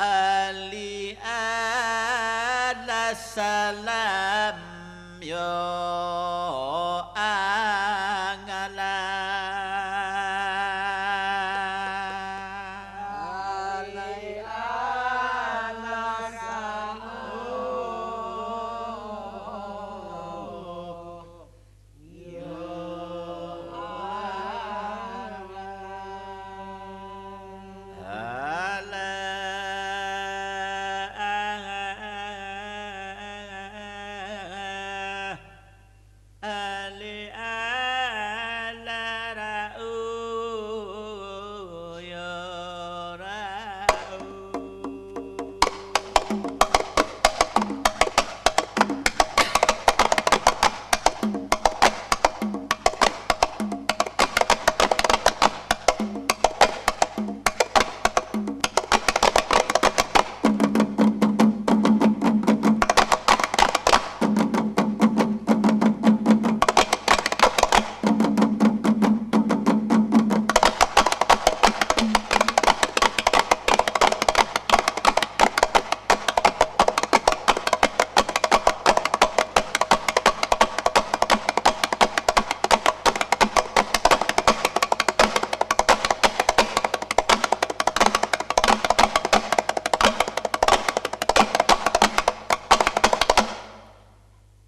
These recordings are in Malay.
Ali ala salam yo angala Ali ala salam yo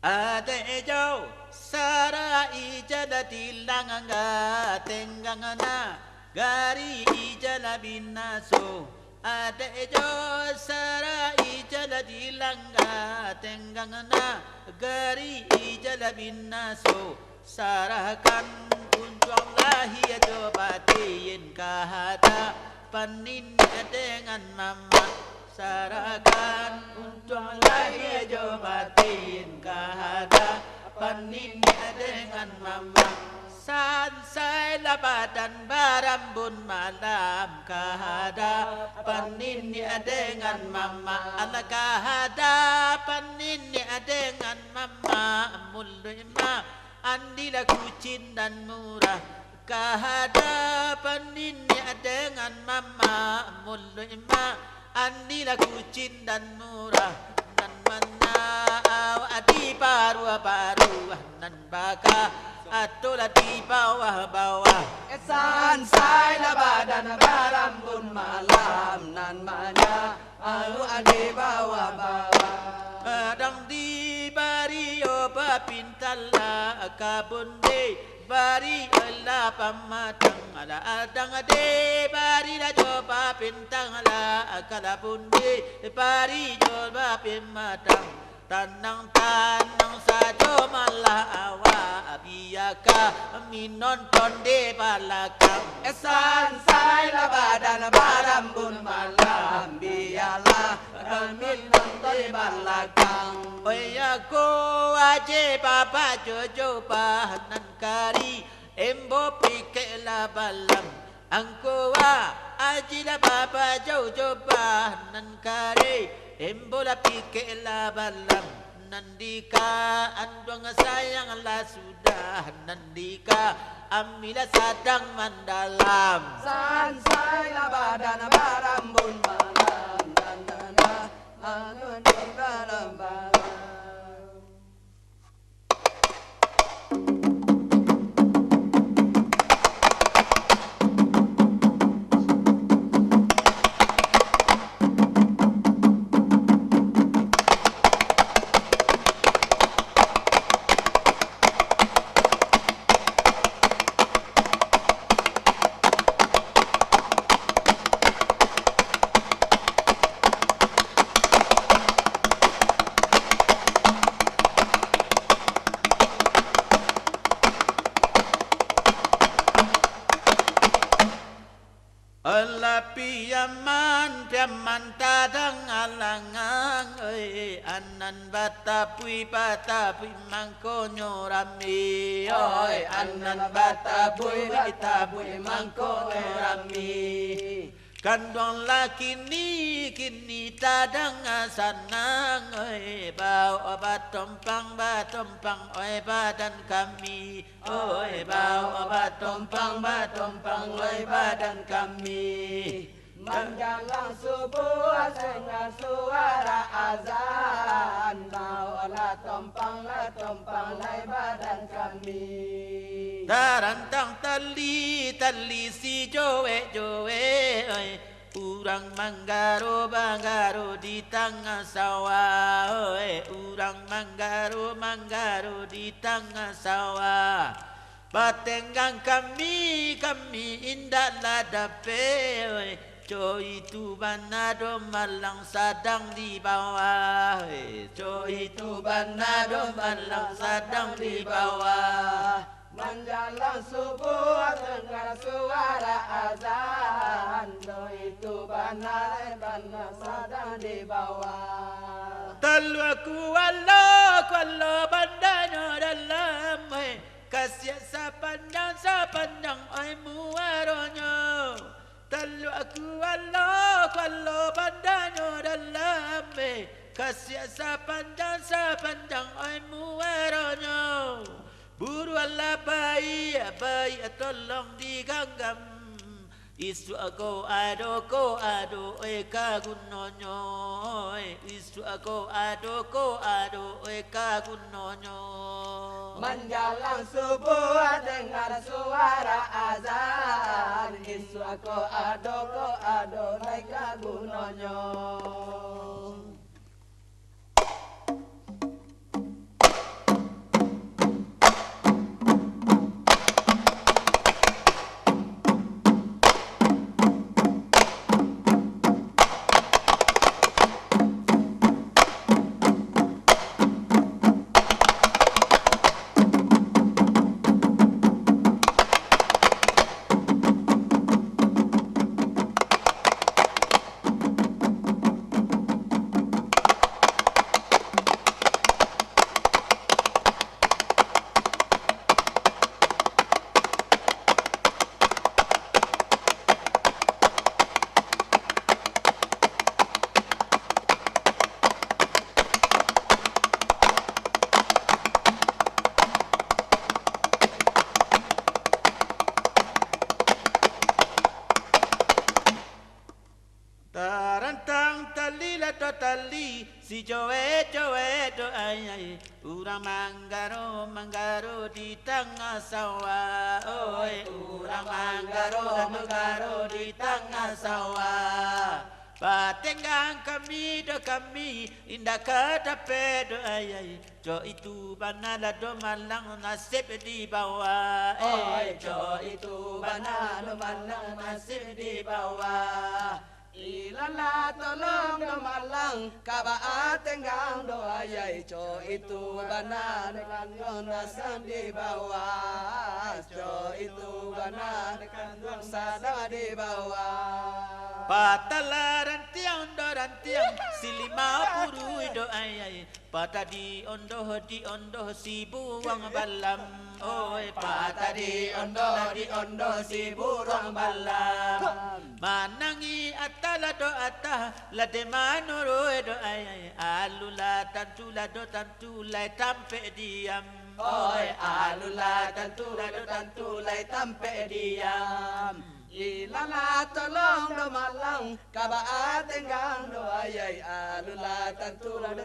Adejo sara ijala dilanganga tenggangana gari ijala binaso Adejo sara ijala dilanga tenggangana gari ijala binaso Sarahkan untuk lahi ajo batiin kahada panin dengan mama Sarahkan untuk lahi ajo batiin kahada panin dengan mama Sansai labadan barambun malam kahada panin dengan mama ala kahada panin dengan mama mulima andila kucing dan murah kahada panin dengan mama mulima andila kucing dan murah nan mana adi baru nan baka atola di bawah Sansai labadan barambun malam nan mana adi bawah adang di bario bapintala kabunde bari ala pamatang ala adang ade bari la joba pintang ala kalabunde bari joba pimatang tanang sajo malah awa abiyaka minon tonde balakang Sansai labadan barambun malam biarlah minon tonde balakang Oyako aje baba jojo bahanan kari embo pike la balam angko aje la baba jojo bahanan kari embo la pike la balam nandika andong sayang la sudah nandika amila sadang mandalam Sansai labadan barambun malam nandana anun di balam balam Piaman tadang alangang anan batapui mangkonyo rami anan batapui mangkonyo rami Kandong la kini tadang sanang oi bau obat tompang oi badan kami oi bau obat tompang oi badan kami. Menjelang subuh dengan suara azan, bawalah tompang lai badan kami. Tarantang tali si jowe oi, urang manggaro di tengah sawah oi, urang manggaro di tengah sawah. Batenggang kami indah ladape oi, co itu banado malang sadang di bawah oi, co itu banado malang sadang di bawah. Menjelang subuh dengar suara azan, itu benar sedang di bawah. Talu aku walau bandanya dalam kasih sapandang ai muaronyo. Talu aku walau bandanya dalam kasih sapandang ai muaronyo. Buru Allah bayi tolong diganggam. Isu ako ado eka gunonyo. Isu ako ado eka gunonyo. Menjelang subuh dengar suara azan, isu ako ado eka gunonyo. Tali si jowe do ay urang manggaro di tengah sawah oi urang manggaro di tengah sawah. Patenggang kami indah kadape do ay jo itu banala do malang nasib di bawah oi jo itu banala do malang nasib di bawah. Ilala tolong do malang kabaat tenggang do ayai co itu banan kandung nasam di bawah co itu banan kandung sadang di bawah. Patala rantiang silima puru do ayai pata di ondo si buang balam oi pata di ondo si buang balam. Manangi atala do la de manoro do ayai alula tantula tampe diam oi alula tantula tampe diam. Ilala tolong do malang kabaat tenggang do ayai alula tantula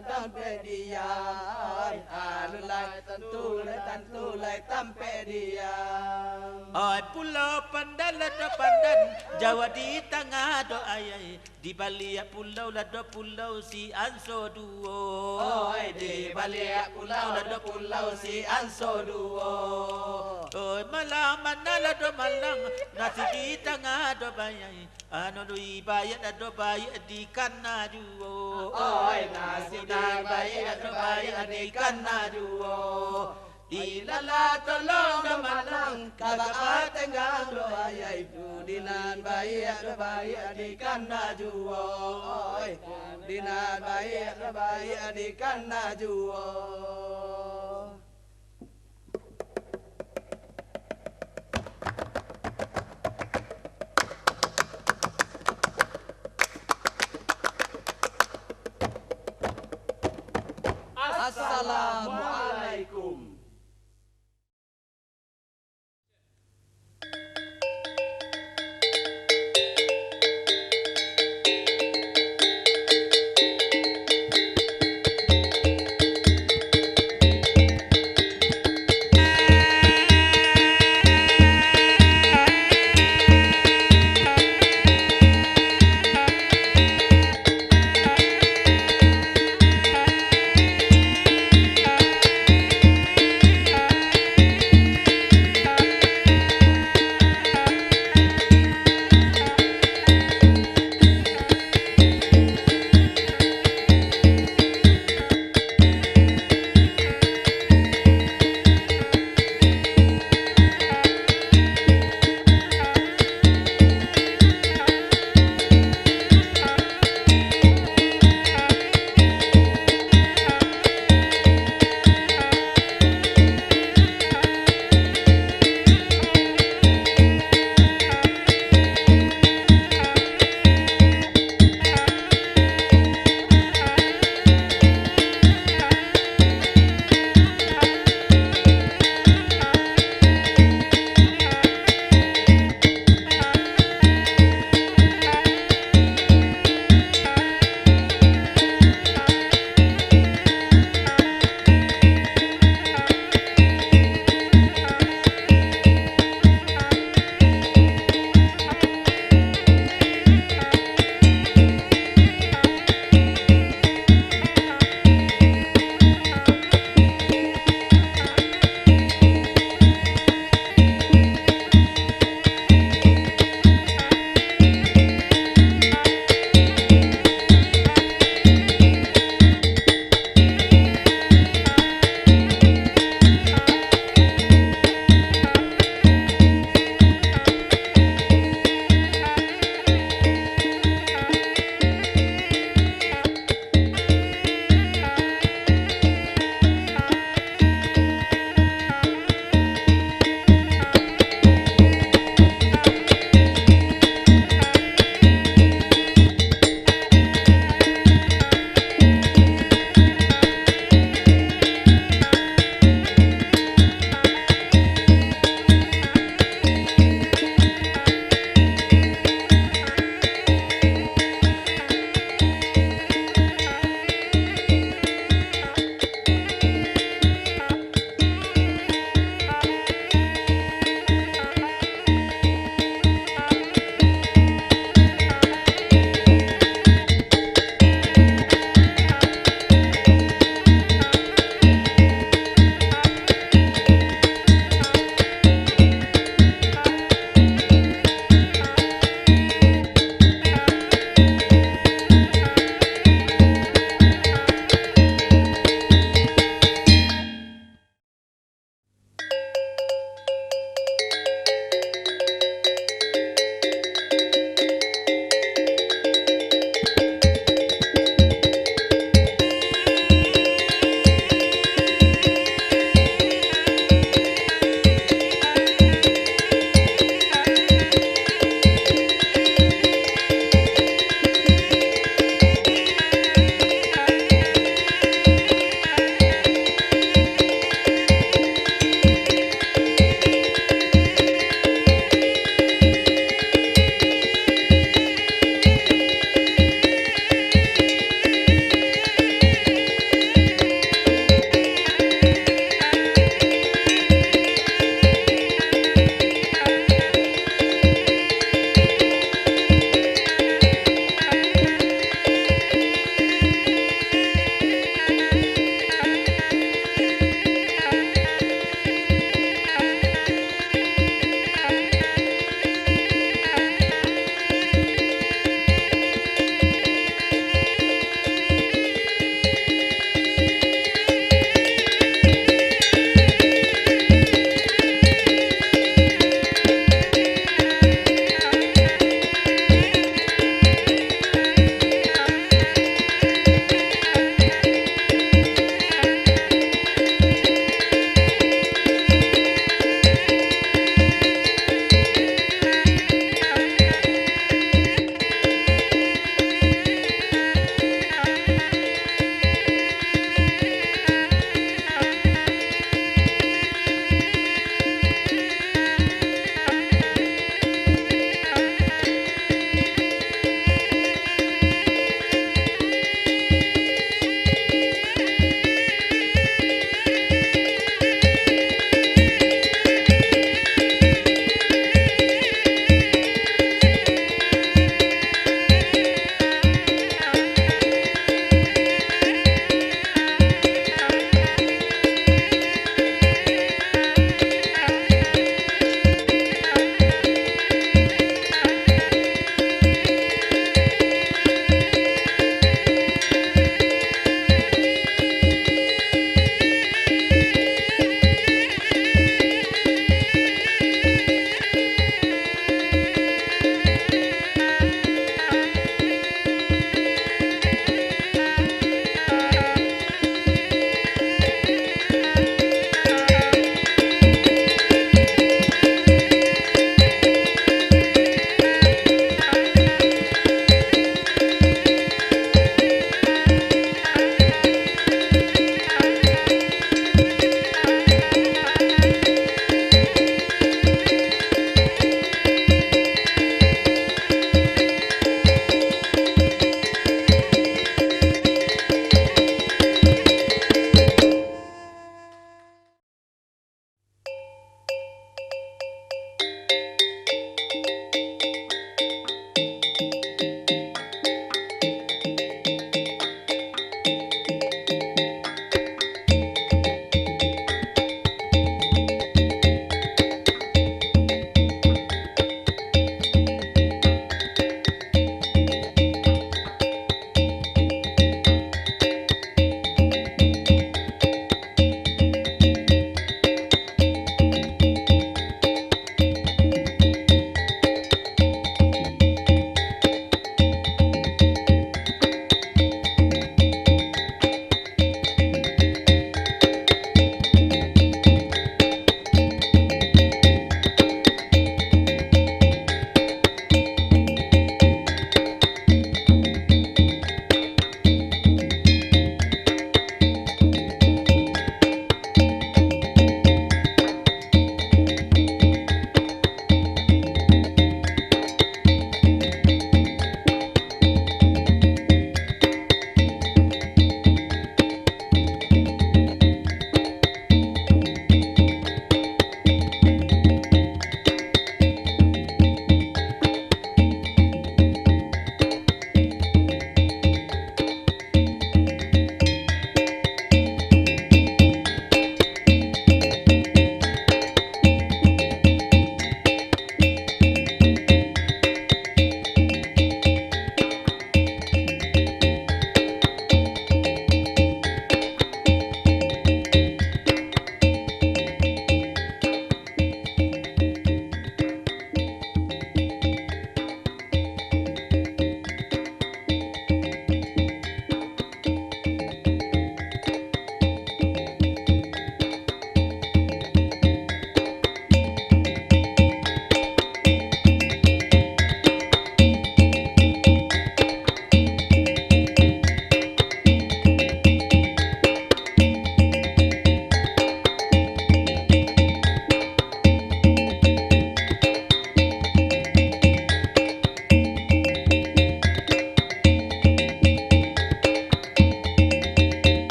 tampe diam alula tantula tampe diam. Oi pulau pandan Jawa di tengah do ayai di balik pulau pulau si Anso duo oi di balik pulau si Anso duo. Oi malang manala do malang nasi di tengah do bayai anu do ibayat di kana duo oi nasi di bayat di kana duo. Ilala tolong do malang kabaat tenggang do ayai dinan bayat di kana duo oi dinan bayat di kana duo.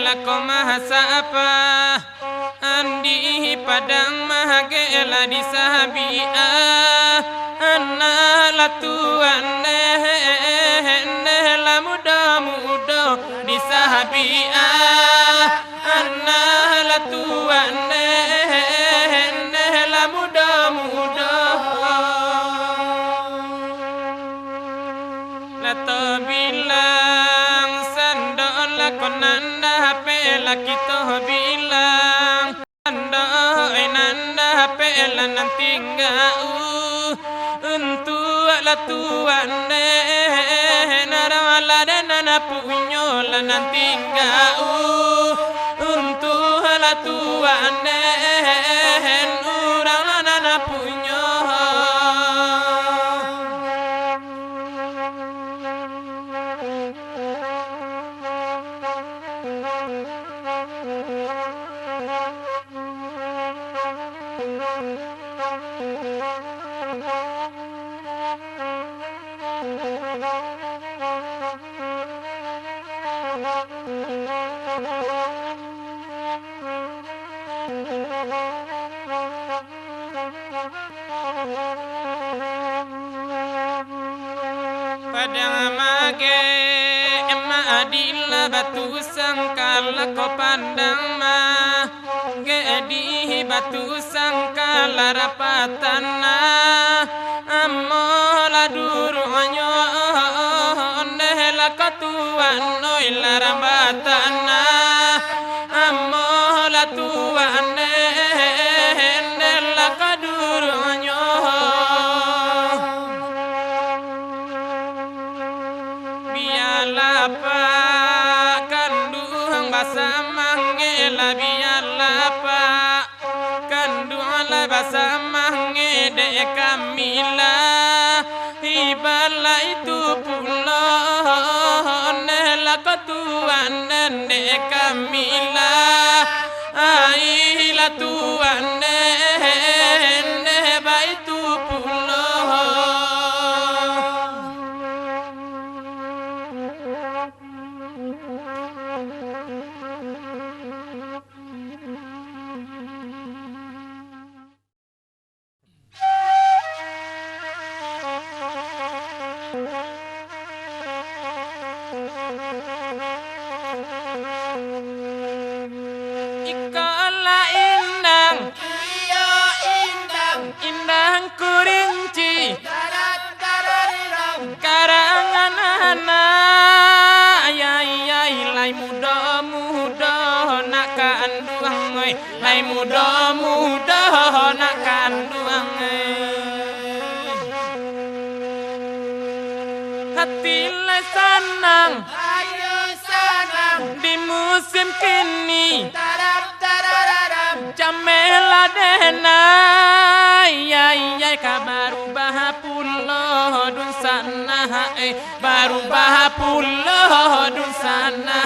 lako mahasa apa andi padang mahagela di sahabia anna latuan la muda di sahabia anna latuan la muda lato bilang sandol lakonanda pela kita bilang sandol nanda pela nanti enggak untuk latuan narawala dan punyo la nanti enggak untuk latuan urang nana punyo padang mage emma adilla batu sangkala ko pandang ma gedi batu sangkala rapatana ammo la duru anyo nehla katuan noi la rabatana ammo la tuan nehla kaduru anyo bialapa kanduang basa mangela bialapa kanduang la basa mangede kamila ibala itu pulo nela ketuan nende kamila aila tuan nende baitu pulo Ikala indang, Iya indang, indang kurinci, darat-darariram, karangan ayai lai muda nak kanduang oi, lai muda nak kanduang hati lai sanang, ayo sanang, di musim kini. darat-darararam, Jamela dena ya kabaru bahapulo dun sana baru bahapulo dun sana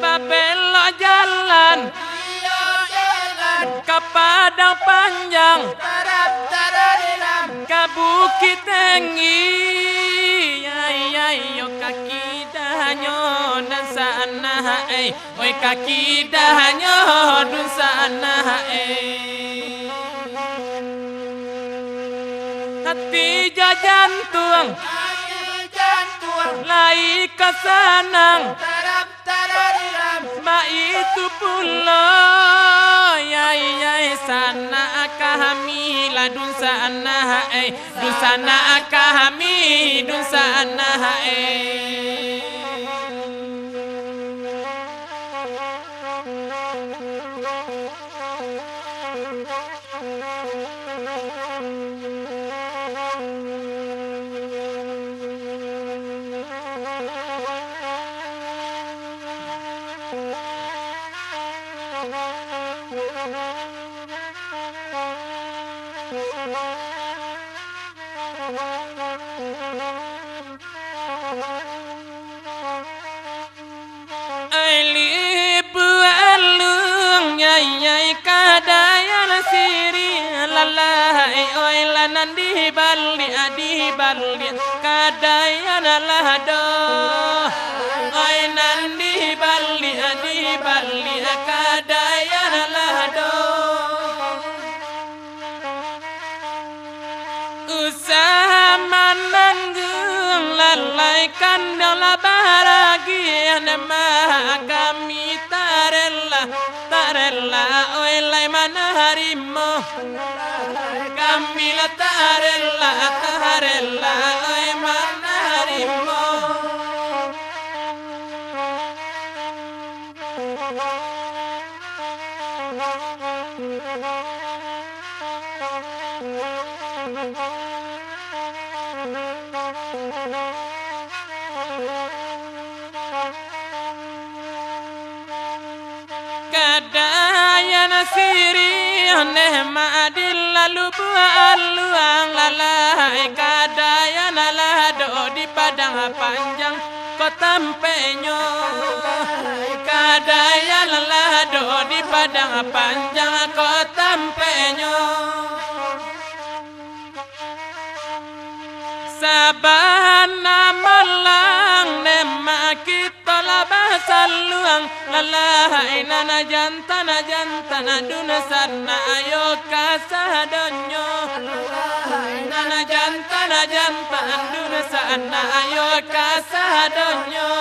babelo jalan iya jalan, ke padang panjang darat-darariram, ke bukit tinggi yo kaki dahanyo dan sana oi kaki dahanyo dan sana hati jantung ayo jantung, lai kesanang darat-darariram, ma itu pulo ya sana kami la dun sana dun sana kami dun sana nasiri lalai oi lanandi balli adi balli kadayana lahdo oi nandi balli adi balli kadayana lahdo usaha mananggung lalai kandala bahagian mah kami tarella oi lai manarimo kami tarella oi manarimo kadaya nasiri nehma adilla lubu aluang lalai kadaya nalado di padang panjang kota Mpenyo kadaya nalado di padang panjang kota Mpenyo sabana malang nema kita labasaluang lalai nana jantana duna sana ayo kasadonyo nana jantana duna sana ayo kasadonyo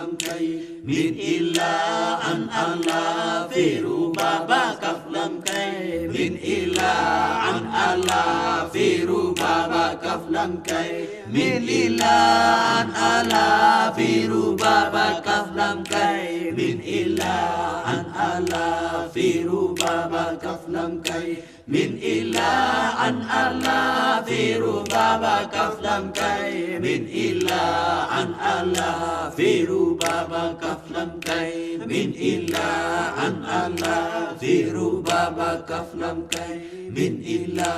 lam kai min illa an Allah firu baba kaf lam kai min illa an Allah firu baba kaf lam kai min illa an Allah firu baba kaf lam kai min illa an Allah firu baba kaf lam kai min illa an Allah firu baba kaf lam kai min illa an Allah firu baba kaf lam kai min illa an Allah firu baba kaf lam kai min illa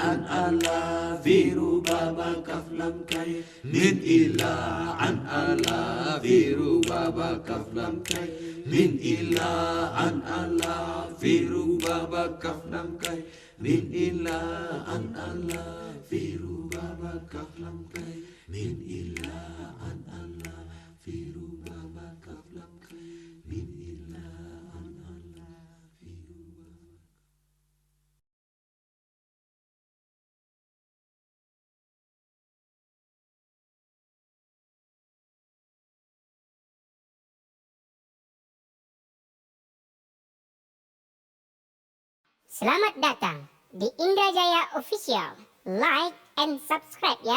an Allah firu baba kaf lam kai min illa an Allah firu baba kaf lam kai min illa an Allah firu baba kaf lam kai min illa an Allah firu baba kaf lam kai min illa an Allah firu baba kaf lam kai min illa an Allah firu baba. Selamat datang di Indrajaya Official. Like and subscribe ya.